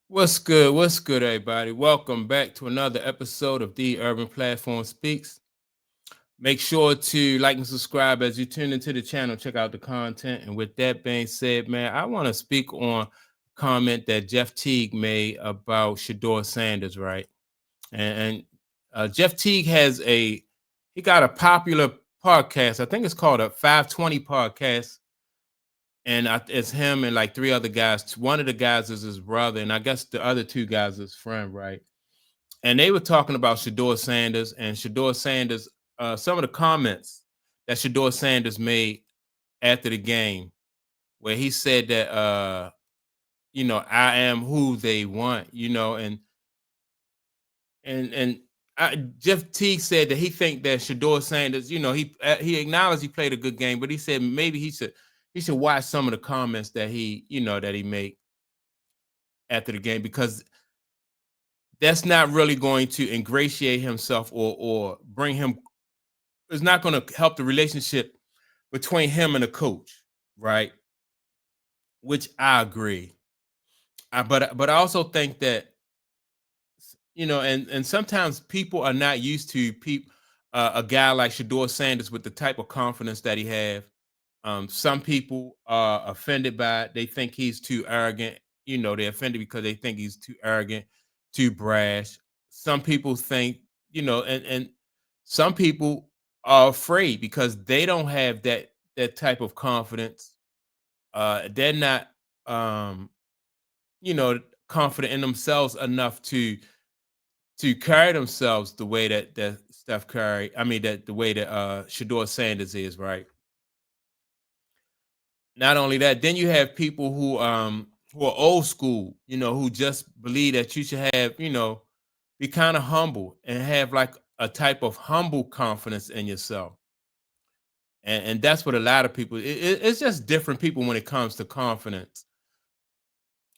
What's good? What's good, everybody? Welcome back to another episode of The Urban Platform Speaks. Make sure to like and subscribe as you tune into the channel. Check out the content. And with that being said, man, I want to speak on a comment that Jeff Teague made about Shedeur Sanders, right? And Jeff Teague he got a popular podcast. I think it's called a 520 podcast, and it's him and like three other guys. One of the guys is his brother, and I guess the other two guys is his friend, right? And they were talking about Shedeur Sanders and Shedeur Sanders. Some of the comments that Shedeur Sanders made after the game, where he said that, I am who they want, and Jeff Teague said that he think that Shedeur Sanders, he acknowledged he played a good game, but he said maybe he should watch some of the comments that he made after the game, because that's not really going to ingratiate himself or bring him. It's not going to help the relationship between him and the coach, right? Which I agree. But I also think that, and sometimes people are not used to a guy like Shedeur Sanders with the type of confidence that he have. Some people are offended by it. They think he's too arrogant. They're offended because they think he's too arrogant, too brash. Some people think, and some people are afraid because they don't have that type of confidence. They're not, um, you know, confident in themselves enough to carry themselves the way that Steph Curry. I mean, that the way that Shedeur Sanders is, right? Not only that, then you have people who are old school, who just believe that you should have, be kind of humble and have like a type of humble confidence in yourself. And that's what a lot of people, it's just different people when it comes to confidence.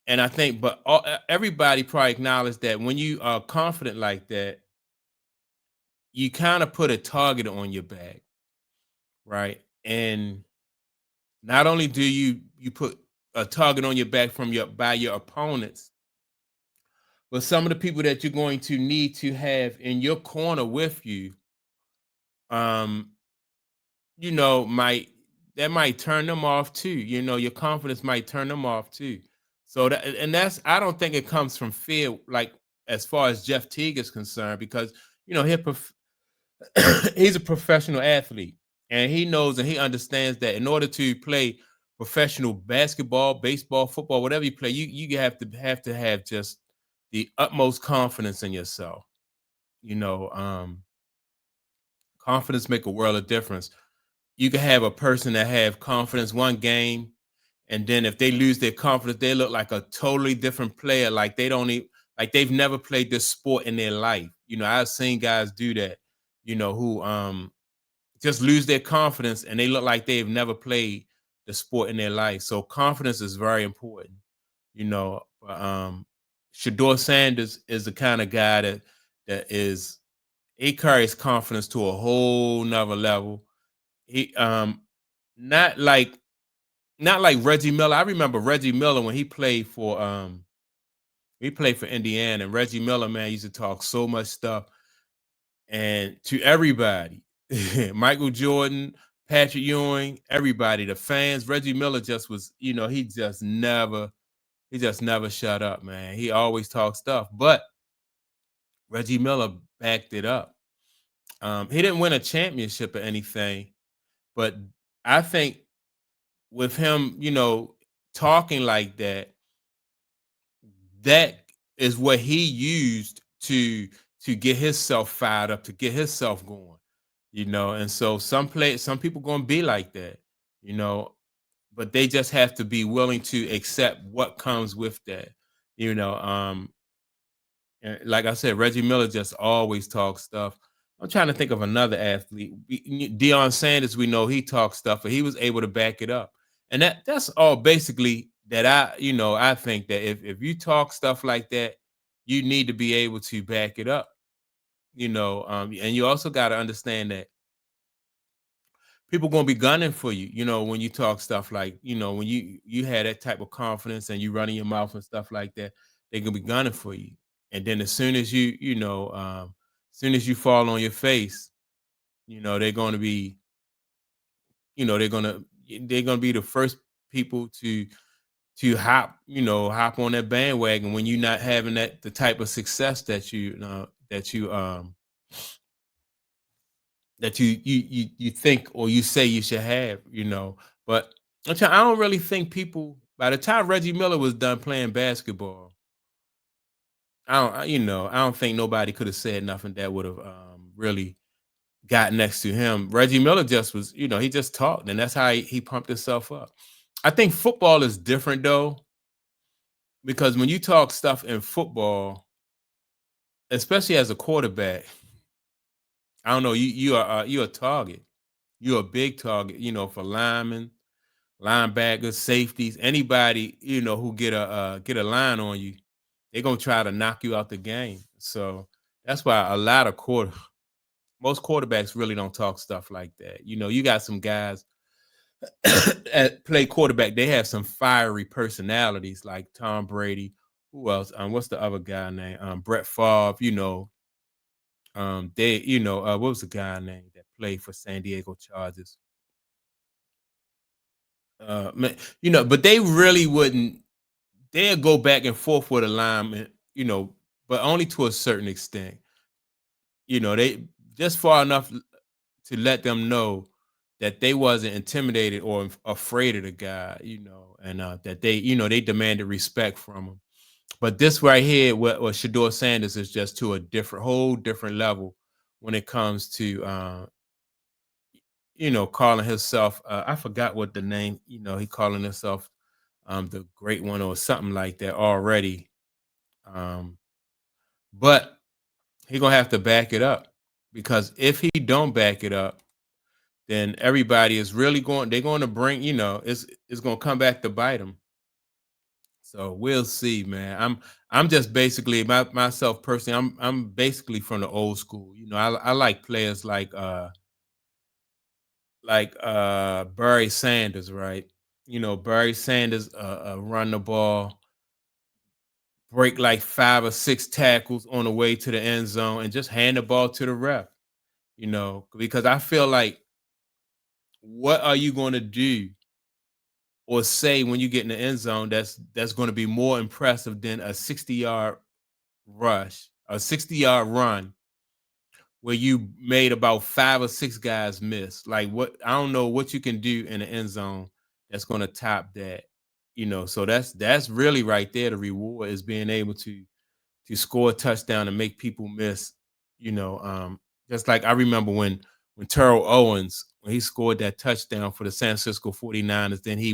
And I think, but everybody probably acknowledge that when you are confident like that, you kind of put a target on your back, right? And not only do you put a target on your back from your opponents, but some of the people that you're going to need to have in your corner with you, um, might that might turn them off too. Your confidence might turn them off too. So that's, I don't think it comes from fear, like as far as Jeff Teague is concerned, because he's a professional athlete, and he knows and he understands that in order to play professional basketball, baseball, football, whatever you play, you have just the utmost confidence in yourself. You know, um, Confidence make a world of difference. You can have a person that have confidence one game, and then if they lose their confidence, they look like a totally different player. Like they don't even, like they've never played this sport in their life. I've seen guys do that. Who just lose their confidence and they look like they've never played the sport in their life. So confidence is very important. You know, but, Shedeur Sanders is the kind of guy that is he carries confidence to a whole nother level. He not like not like Reggie Miller. I remember Reggie Miller when he played for Indiana, and Reggie Miller, man, used to talk so much stuff and to everybody. Michael Jordan, Patrick Ewing, everybody, the fans. Reggie Miller just was, he just never shut up, man. He always talked stuff, but Reggie Miller backed it up. He didn't win a championship or anything, but I think with him, talking like that, that is what he used to get himself fired up, to get himself going. And so some people gonna be like that, you know, but they just have to be willing to accept what comes with that, you know. And like I said, Reggie Miller just always talks stuff. I'm trying to think of another athlete. Deion Sanders, we know he talks stuff, but he was able to back it up. And that's all basically that I think that if you talk stuff like that, you need to be able to back it up, and you also got to understand that people gonna be gunning for you, when you talk stuff like, when you had that type of confidence and you running your mouth and stuff like that. they gonna be gunning for you. And then as soon as as soon as you fall on your face, they're gonna be, they're gonna be the first people to hop on that bandwagon when you're not having the type of success that you think or you say you should have. But I don't really think people by the time Reggie Miller was done playing basketball, I don't think nobody could have said nothing that would have really got next to him. Reggie Miller just was, he just talked, and that's how he pumped himself up. I think football is different though, because when you talk stuff in football, especially as a quarterback, I don't know, you're a target. You're a big target, for linemen, linebackers, safeties, anybody, who get a line on you, they're gonna try to knock you out the game. So that's why most quarterbacks really don't talk stuff like that. You got some guys at play quarterback, they have some fiery personalities like Tom Brady. Who else? What's the other guy name? Brett Favre. What was the guy name that played for San Diego Chargers? But they really wouldn't. They'll go back and forth with alignment, but only to a certain extent. They just far enough to let them know that they wasn't intimidated or afraid of the guy, and that they demanded respect from him. But this right here, what Shedeur Sanders is just to a whole different level when it comes to calling himself. I forgot what the name. He calling himself the great one or something like that already. Um, but he gonna have to back it up, because if he don't back it up, then everybody is really they're going to bring, it's going to come back to bite them. So we'll see, man. I'm just basically myself personally. I'm basically from the old school. I like players like Barry Sanders, right? Barry Sanders run the ball, break like 5 or 6 tackles on the way to the end zone, and just hand the ball to the ref. Because I feel like, what are you going to do or say when you get in the end zone that's going to be more impressive than a 60-yard rush, a 60-yard run where you made about 5 or 6 guys miss? Like, what? I don't know what you can do in the end zone that's going to top that. So that's really right there. The reward is being able to score a touchdown and make people miss. Just like I remember when Terrell Owens, when he scored that touchdown for the San Francisco 49ers, then he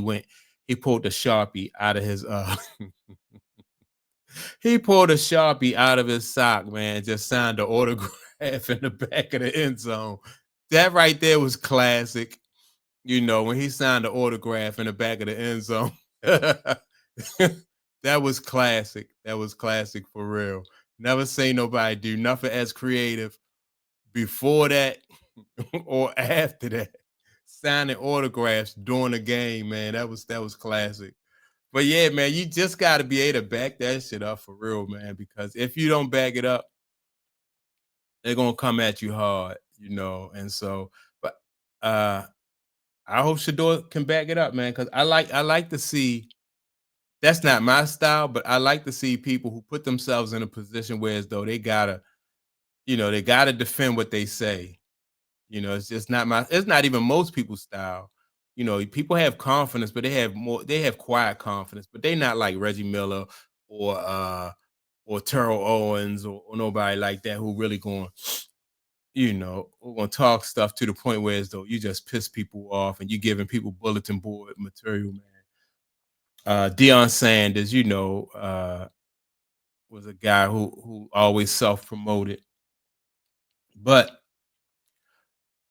pulled the Sharpie out of his he pulled a Sharpie out of his sock, man, just signed the autograph in the back of the end zone. That right there was classic. When he signed the autograph in the back of the end zone. That was classic. That was classic for real. Never seen nobody do nothing as creative before that or after that. Signing autographs during the game, man. That was classic. But yeah, man, you just got to be able to back that shit up for real, man. Because if you don't back it up, they're gonna come at you hard. And so, but I hope Shador can back it up, man. Because I like to see. That's not my style, but I like to see people who put themselves in a position where as though they gotta defend what they say. It's just not it's not even most people's style. People have confidence, but they have quiet confidence, but they not like Reggie Miller or or Terrell Owens or nobody like that who really going, who gonna talk stuff to the point where as though you just piss people off and you giving people bulletin board material, man. Deion Sanders, was a guy who always self-promoted. But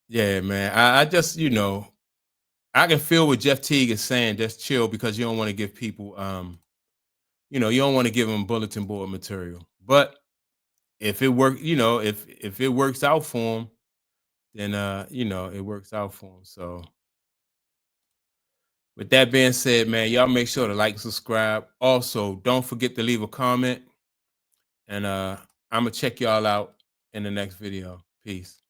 yeah, man, I just, I can feel what Jeff Teague is saying. Just chill, because you don't want to give people, you don't want to give them bulletin board material. But if it works, if it works out for them, then it works out for them. So With that being said, man, y'all make sure to like, subscribe. Also, don't forget to leave a comment. And I'm gonna check y'all out in the next video. Peace.